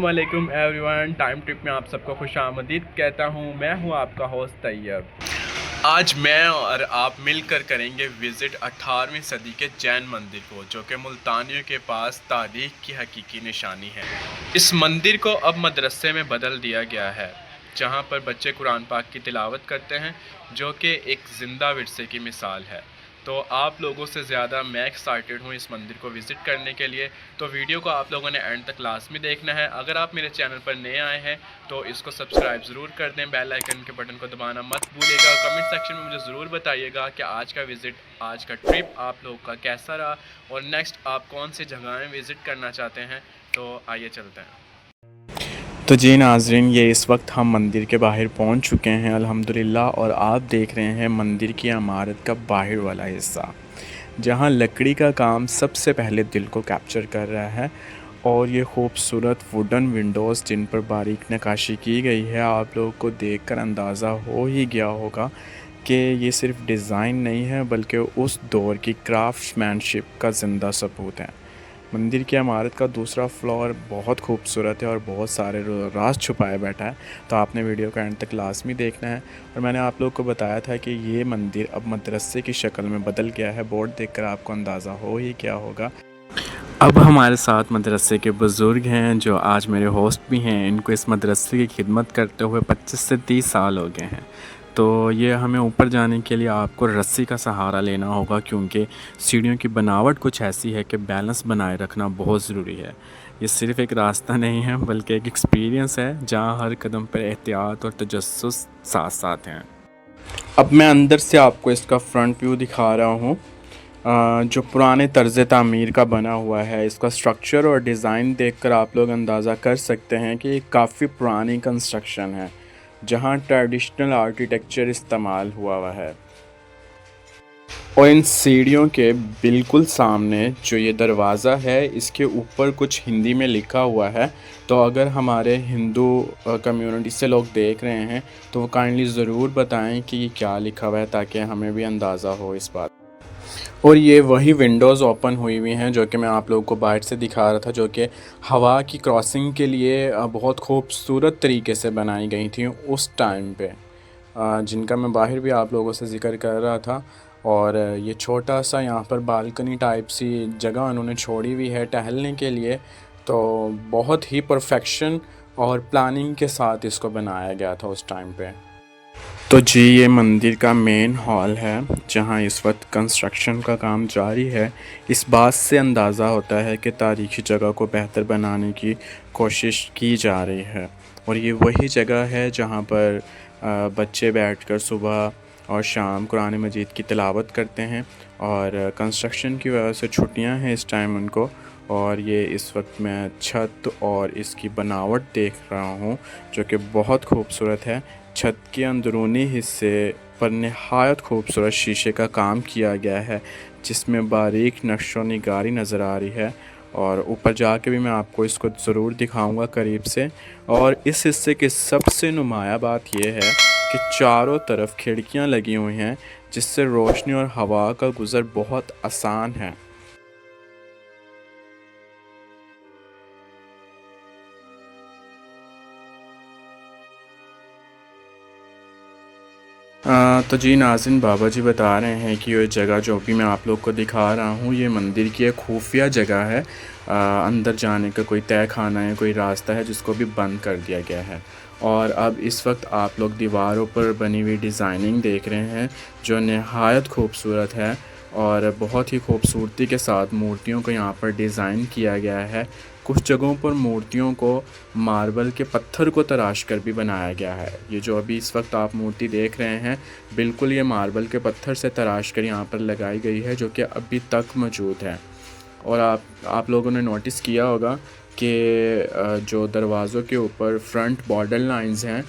अस्सलामुअलैकुम everyone. Time trip में आप सबको खुश आमदीद कहता हूँ। मैं हूँ आपका होस्ट तैयब। आज मैं और आप मिलकर करेंगे विज़िट 18वीं सदी के जैन मंदिर को, जो कि मुल्तानियों के पास तारीख की हकीकी निशानी है। इस मंदिर को अब मदरसे में बदल दिया गया है, जहाँ पर बच्चे कुरान पाक की तिलावत करते हैं, जो कि एक ज़िंदा विरसे की मिसाल है। तो आप लोगों से ज़्यादा मैं एक्साइटेड हूँ इस मंदिर को विज़िट करने के लिए। तो वीडियो को आप लोगों ने एंड तक लाजमी देखना है। अगर आप मेरे चैनल पर नए आए हैं तो इसको सब्सक्राइब ज़रूर कर दें, बेल आइकन के बटन को दबाना मत भूलिएगा। और कमेंट सेक्शन में मुझे ज़रूर बताइएगा कि आज का विज़िट, आज का ट्रिप आप लोगों का कैसा रहा और नेक्स्ट आप कौन सी जगहें विज़िट करना चाहते हैं। तो आइए चलते हैं। तो जी नाज़रीन, ये इस वक्त हम मंदिर के बाहर पहुंच चुके हैं अल्हम्दुलिल्लाह। और आप देख रहे हैं मंदिर की इमारत का बाहर वाला हिस्सा, जहां लकड़ी का काम सबसे पहले दिल को कैप्चर कर रहा है। और ये खूबसूरत वुडन विंडोज़ जिन पर बारीक नक्काशी की गई है, आप लोगों को देखकर अंदाज़ा हो ही गया होगा कि ये सिर्फ डिज़ाइन नहीं है बल्कि उस दौर की क्राफ्ट्समैनशिप का ज़िंदा सबूत है। मंदिर की इमारत का दूसरा फ्लोर बहुत खूबसूरत है और बहुत सारे राज छुपाए बैठा है। तो आपने वीडियो का एंड तक लाजमी देखना है। और मैंने आप लोगों को बताया था कि ये मंदिर अब मदरसे की शक्ल में बदल गया है। बोर्ड देखकर आपको अंदाज़ा हो ही क्या होगा। अब हमारे साथ मदरसे के बुज़ुर्ग हैं जो आज मेरे होस्ट भी हैं। इनको इस मदरसे की खिदमत करते हुए 25 से 30 साल हो गए हैं। तो ये हमें ऊपर जाने के लिए आपको रस्सी का सहारा लेना होगा, क्योंकि सीढ़ियों की बनावट कुछ ऐसी है कि बैलेंस बनाए रखना बहुत ज़रूरी है। ये सिर्फ़ एक रास्ता नहीं है बल्कि एक एक्सपीरियंस है, जहाँ हर कदम पर एहतियात और तजस्सुस साथ साथ हैं। अब मैं अंदर से आपको इसका फ्रंट व्यू दिखा रहा हूँ, जो पुराने तर्ज़ तामीर का बना हुआ है। इसका स्ट्रक्चर और डिज़ाइन देखकर आप लोग अंदाज़ा कर सकते हैं कि ये काफ़ी पुरानी कंस्ट्रक्शन है, जहाँ ट्रेडिशनल आर्किटेक्चर इस्तेमाल हुआ है। और इन सीढ़ियों के बिल्कुल सामने जो ये दरवाज़ा है, इसके ऊपर कुछ हिंदी में लिखा हुआ है। तो अगर हमारे हिंदू कम्युनिटी से लोग देख रहे हैं तो वो काइंडली ज़रूर बताएं कि ये क्या लिखा हुआ है, ताकि हमें भी अंदाज़ा हो इस बात। और ये वही विंडोज़ ओपन हुई हुई हैं जो कि मैं आप लोगों को बाहर से दिखा रहा था, जो कि हवा की क्रॉसिंग के लिए बहुत खूबसूरत तरीके से बनाई गई थी उस टाइम पे, जिनका मैं बाहर भी आप लोगों से ज़िक्र कर रहा था। और ये छोटा सा यहाँ पर बालकनी टाइप सी जगह उन्होंने छोड़ी हुई है टहलने के लिए। तो बहुत ही परफेक्शन और प्लानिंग के साथ इसको बनाया गया था उस टाइम पे। तो जी, ये मंदिर का मेन हॉल है, जहाँ इस वक्त कंस्ट्रक्शन का काम जारी है। इस बात से अंदाज़ा होता है कि तारीख़ी जगह को बेहतर बनाने की कोशिश की जा रही है। और ये वही जगह है जहाँ पर बच्चे बैठकर सुबह और शाम कुरान मजीद की तिलावत करते हैं। और कंस्ट्रक्शन की वजह से छुट्टियां हैं इस टाइम उनको। और ये इस वक्त मैं छत और इसकी बनावट देख रहा हूँ, जो कि बहुत खूबसूरत है। छत के अंदरूनी हिस्से पर नहायत खूबसूरत शीशे का काम किया गया है, जिसमें बारीक नक्शो निगारी नज़र आ रही है। और ऊपर जाके भी मैं आपको इसको ज़रूर दिखाऊंगा करीब से। और इस हिस्से की सबसे नुमाया बात यह है कि चारों तरफ खिड़कियां लगी हुई हैं, जिससे रोशनी और हवा का गुज़र बहुत आसान है। तो जी नाज़रीन, बाबा जी बता रहे हैं कि ये जगह जो भी मैं आप लोग को दिखा रहा हूँ, ये मंदिर की एक खुफिया जगह है। अंदर जाने का कोई तय खाना है, कोई रास्ता है जिसको भी बंद कर दिया गया है। और अब इस वक्त आप लोग दीवारों पर बनी हुई डिज़ाइनिंग देख रहे हैं, जो नहायत खूबसूरत है। और बहुत ही खूबसूरती के साथ मूर्तियों को यहाँ पर डिज़ाइन किया गया है। कुछ जगहों पर मूर्तियों को मार्बल के पत्थर को तराश कर भी बनाया गया है। ये जो अभी इस वक्त आप मूर्ति देख रहे हैं, बिल्कुल ये मार्बल के पत्थर से तराश कर यहाँ पर लगाई गई है, जो कि अभी तक मौजूद है। और आप लोगों ने नोटिस किया होगा कि जो दरवाज़ों के ऊपर फ्रंट बॉर्डर लाइंस हैं,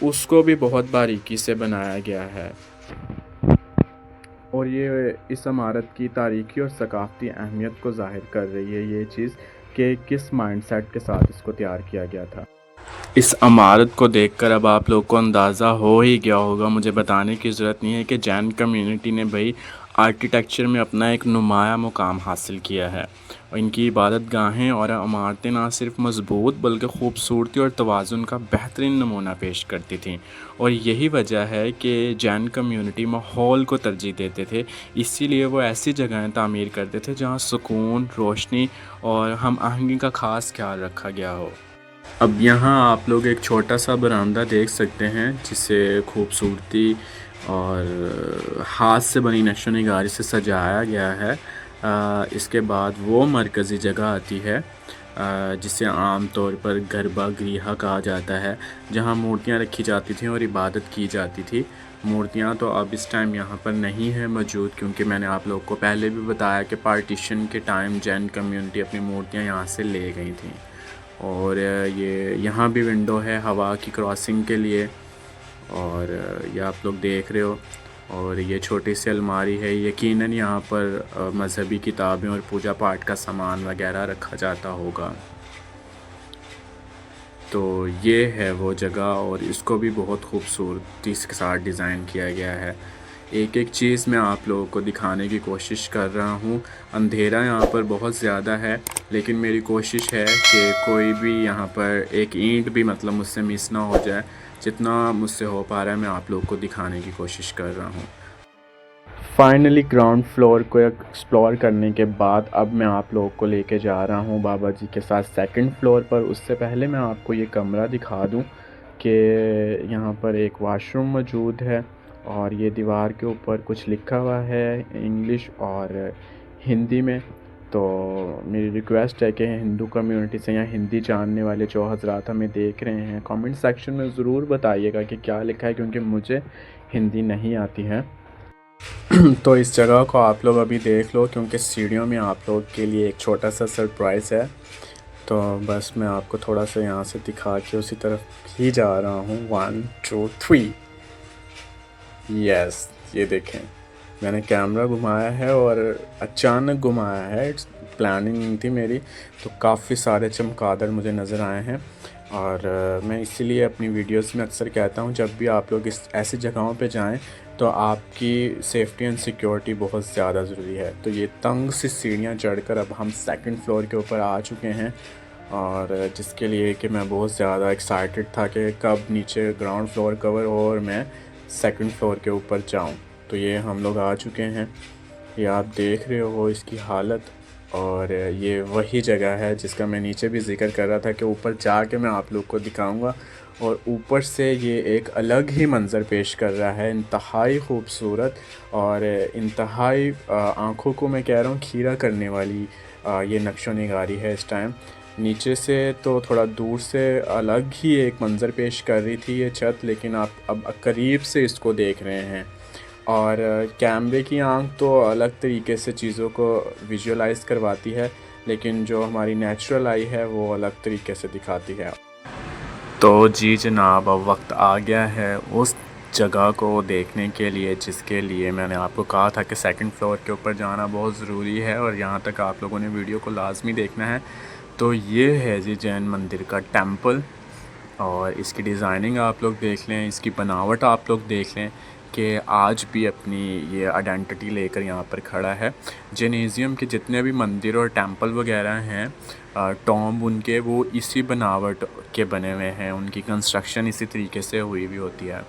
उसको भी बहुत बारीकी से बनाया गया है। और ये इस इमारत की तारीख़ी और सकाफ़ती अहमियत को ज़ाहिर कर रही है, ये चीज़ कि किस माइंडसेट के साथ इसको तैयार किया गया था। इस इमारत को देखकर अब आप लोग को अंदाज़ा हो ही गया होगा, मुझे बताने की ज़रूरत नहीं है कि जैन कम्युनिटी ने भाई आर्किटेक्चर में अपना एक नुमाया मुकाम हासिल किया है। और इनकी इबादत गाहें और इमारतें ना सिर्फ मज़बूत बल्कि ख़ूबसूरती और तवाज़ुन का बेहतरीन नमूना पेश करती थीं। और यही वजह है कि जैन कम्युनिटी माहौल को तरजीह देते थे, इसीलिए वो ऐसी जगहें तामीर करते थे जहाँ सुकून, रोशनी और हम आहंगी का ख़ास ख्याल रखा गया हो। अब यहाँ आप लोग एक छोटा सा बरामदा देख सकते हैं जिसे खूबसूरती और हाथ से बनी नक्शो निगारी से सजाया गया है। इसके बाद वो मरकज़ी जगह आती है जिसे आम तौर पर गरबा गृह कहा जाता है, जहाँ मूर्तियाँ रखी जाती थीं और इबादत की जाती थी। मूर्तियाँ तो अब इस टाइम यहाँ पर नहीं है मौजूद, क्योंकि मैंने आप लोग को पहले भी बताया कि पार्टीशन के टाइम जैन कम्युनिटी अपनी मूर्तियाँ यहाँ से ले गई थी। और ये यहाँ भी विंडो है हवा की क्रॉसिंग के लिए, और ये आप लोग देख रहे हो। और ये छोटी सी अलमारी है, यकीनन यहाँ पर मज़हबी किताबें और पूजा पाठ का सामान वगैरह रखा जाता होगा। तो ये है वो जगह, और इसको भी बहुत खूबसूरती के साथ डिज़ाइन किया गया है। एक एक चीज़ मैं आप लोगों को दिखाने की कोशिश कर रहा हूँ। अंधेरा यहाँ पर बहुत ज़्यादा है, लेकिन मेरी कोशिश है कि कोई भी यहाँ पर एक ईंट भी मतलब मुझसे मिस ना हो जाए। जितना मुझसे हो पा रहा है मैं आप लोगों को दिखाने की कोशिश कर रहा हूँ। फाइनली ग्राउंड फ्लोर को एक्सप्लोर करने के बाद अब मैं आप लोगों को लेके जा रहा हूँ बाबा जी के साथ सेकंड फ्लोर पर। उससे पहले मैं आपको ये कमरा दिखा दूँ कि यहाँ पर एक वाशरूम मौजूद है, और ये दीवार के ऊपर कुछ लिखा हुआ है इंग्लिश और हिंदी में। तो मेरी रिक्वेस्ट है कि हिंदू कम्युनिटी से या हिंदी जानने वाले जो हज़रात हमें देख रहे हैं, कमेंट सेक्शन में ज़रूर बताइएगा कि क्या लिखा है, क्योंकि मुझे हिंदी नहीं आती है। तो इस जगह को आप लोग अभी देख लो, क्योंकि सीढ़ियों में आप लोग के लिए एक छोटा सा सरप्राइज़ है। तो बस मैं आपको थोड़ा सा यहाँ से दिखा के उसी तरफ ही जा रहा हूँ। 1 2 3 यस, ये देखें मैंने कैमरा घुमाया है, और अचानक घुमाया है, प्लानिंग नहीं थी मेरी। तो काफ़ी सारे चमगादड़ मुझे नज़र आए हैं, और मैं इसीलिए अपनी वीडियोस में अक्सर कहता हूँ जब भी आप लोग इस ऐसी जगहों पे जाएं तो आपकी सेफ़्टी एंड सिक्योरिटी बहुत ज़्यादा ज़रूरी है। तो ये तंग सी सीढ़ियाँ चढ़कर अब हम सेकंड फ्लोर के ऊपर आ चुके हैं, और जिसके लिए कि मैं बहुत ज़्यादा एक्साइटेड था कि कब नीचे ग्राउंड फ्लोर कवर हो और मैं सेकंड फ्लोर के ऊपर जाऊं। तो ये हम लोग आ चुके हैं, ये आप देख रहे हो इसकी हालत। और ये वही जगह है जिसका मैं नीचे भी ज़िक्र कर रहा था कि ऊपर जाके मैं आप लोग को दिखाऊंगा। और ऊपर से ये एक अलग ही मंज़र पेश कर रहा है, इंतहाई ख़ूबसूरत और इंतहाई आँखों को मैं कह रहा हूँ खीरा करने वाली ये नक्शो निगारी है इस टाइम। नीचे से तो थोड़ा दूर से अलग ही एक मंज़र पेश कर रही थी ये छत, लेकिन आप अब करीब से इसको देख रहे हैं। और कैमरे की आंख तो अलग तरीके से चीज़ों को विजुअलाइज़ करवाती है, लेकिन जो हमारी नेचुरल आई है वो अलग तरीके से दिखाती है। तो जी जनाब, अब वक्त आ गया है उस जगह को देखने के लिए जिसके लिए मैंने आपको कहा था कि सेकंड फ्लोर के ऊपर जाना बहुत ज़रूरी है, और यहाँ तक आप लोगों ने वीडियो को लाजमी देखना है। तो ये है जी जैन मंदिर का टेंपल, और इसकी डिज़ाइनिंग आप लोग देख लें, इसकी बनावट आप लोग देख लें कि आज भी अपनी ये आइडेंटिटी लेकर यहाँ पर खड़ा है। जैनिज़्म के जितने भी मंदिर और टेंपल वगैरह हैं, टॉम्ब उनके वो इसी बनावट के बने हुए हैं, उनकी कंस्ट्रक्शन इसी तरीके से हुई भी होती है।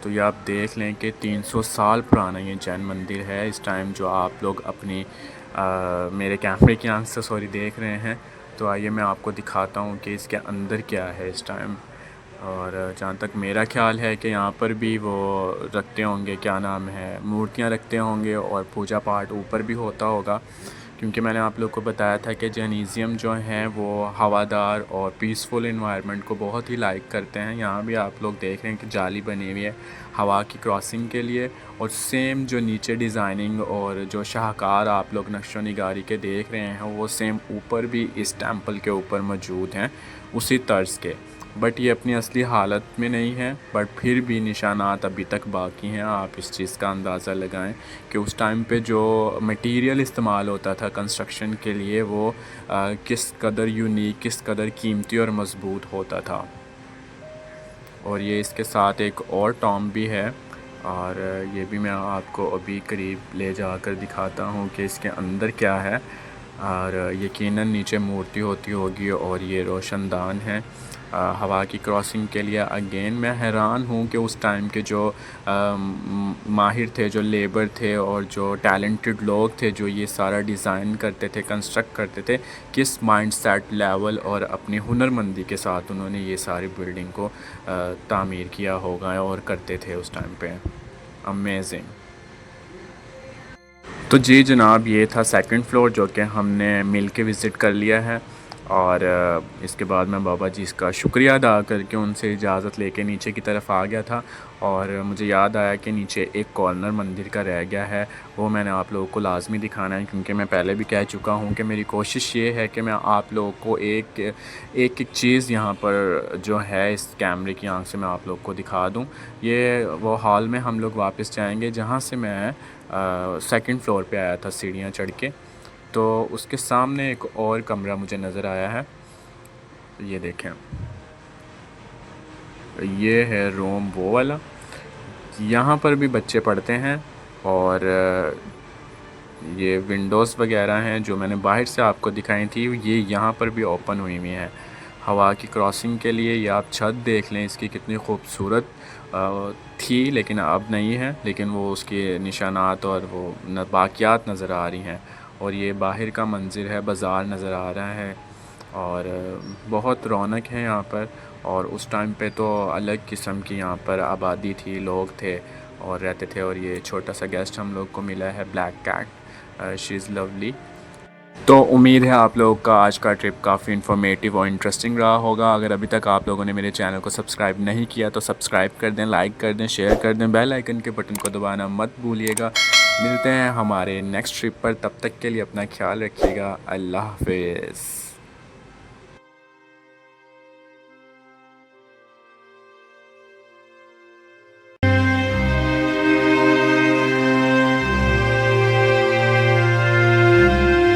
तो ये आप देख लें कि 300 साल पुराना ये जैन मंदिर है इस टाइम, जो आप लोग अपनी मेरे कैमरे की आंख से देख रहे हैं। तो आइए मैं आपको दिखाता हूँ कि इसके अंदर क्या है इस टाइम। और जहाँ तक मेरा ख़्याल है कि यहाँ पर भी वो रखते होंगे, क्या नाम है, मूर्तियाँ रखते होंगे, और पूजा पाठ ऊपर भी होता होगा, क्योंकि मैंने आप लोग को बताया था कि जैनिज़्म जो हैं वो हवादार और पीसफुल इन्वायरमेंट को बहुत ही लाइक करते हैं। यहाँ भी आप लोग देख रहे हैं कि जाली बनी हुई है हवा की क्रॉसिंग के लिए, और सेम जो नीचे डिज़ाइनिंग और जो शाहकार आप लोग नक्शो निगारी के देख रहे हैं वो सेम ऊपर भी इस टेंपल के ऊपर मौजूद हैं उसी तर्ज के। बट ये अपनी असली हालत में नहीं है, बट फिर भी निशानात अभी तक बाकी हैं। आप इस चीज़ का अंदाज़ा लगाएं कि उस टाइम पे जो मटेरियल इस्तेमाल होता था कंस्ट्रक्शन के लिए वो किस कदर यूनिक, किस कदर कीमती और मज़बूत होता था। और ये इसके साथ एक और टॉम भी है, और ये भी मैं आपको अभी करीब ले जाकर दिखाता हूँ कि इसके अंदर क्या है। और यकीनन नीचे मूर्ति होती होगी, और ये रोशनदान है हवा की क्रॉसिंग के लिए। अगेन मैं हैरान हूँ कि उस टाइम के जो माहिर थे, जो लेबर थे और जो टैलेंटेड लोग थे जो ये सारा डिज़ाइन करते थे, कंस्ट्रक्ट करते थे, किस माइंडसेट लेवल और अपनी हुनरमंदी के साथ उन्होंने ये सारी बिल्डिंग को तामीर किया होगा और करते थे उस टाइम पे। अमेजिंग। तो जी जनाब, ये था सेकंड फ्लोर जो कि हमने मिल के विज़िट कर लिया है। और इसके बाद मैं बाबा जी इसका शुक्रिया अदा करके उनसे इजाज़त लेके नीचे की तरफ आ गया था। और मुझे याद आया कि नीचे एक कॉर्नर मंदिर का रह गया है, वो मैंने आप लोगों को लाजमी दिखाना है, क्योंकि मैं पहले भी कह चुका हूँ कि मेरी कोशिश ये है कि मैं आप लोगों को एक चीज़ यहाँ पर जो है इस कैमरे की आंख से मैं आप लोगों को दिखा दूँ। ये वो हॉल में हम लोग वापस जाएंगे जहाँ से मैं सेकंड फ्लोर पे आया था सीढ़ियाँ चढ़ के। तो उसके सामने एक और कमरा मुझे नज़र आया है, ये देखें, ये है रूम वो वाला। यहाँ पर भी बच्चे पढ़ते हैं, और ये विंडोज़ वगैरह हैं जो मैंने बाहर से आपको दिखाई थी, ये यहाँ पर भी ओपन हुई हुई हैं हवा की क्रॉसिंग के लिए। ये आप छत देख लें इसकी कितनी खूबसूरत थी, लेकिन अब नहीं है, लेकिन वो उसके निशानात और वो बाक़ियात नज़र आ रही हैं। और ये बाहर का मंज़िर है, बाज़ार नज़र आ रहा है, और बहुत रौनक है यहाँ पर। और उस टाइम पे तो अलग किस्म की यहाँ पर आबादी थी, लोग थे और रहते थे। और ये छोटा सा गेस्ट हम लोग को मिला है, black cat, she is lovely. तो उम्मीद है आप लोगों का आज का ट्रिप काफ़ी इन्फॉर्मेटिव और इंटरेस्टिंग रहा होगा। अगर अभी तक आप लोगों ने मेरे चैनल को सब्सक्राइब नहीं किया तो सब्सक्राइब कर दें, लाइक कर दें, शेयर कर दें, बेल आइकन के बटन को दबाना मत भूलिएगा। मिलते हैं हमारे नेक्स्ट ट्रिप पर, तब तक के लिए अपना ख्याल रखिएगा। अल्लाह हाफ़िज़।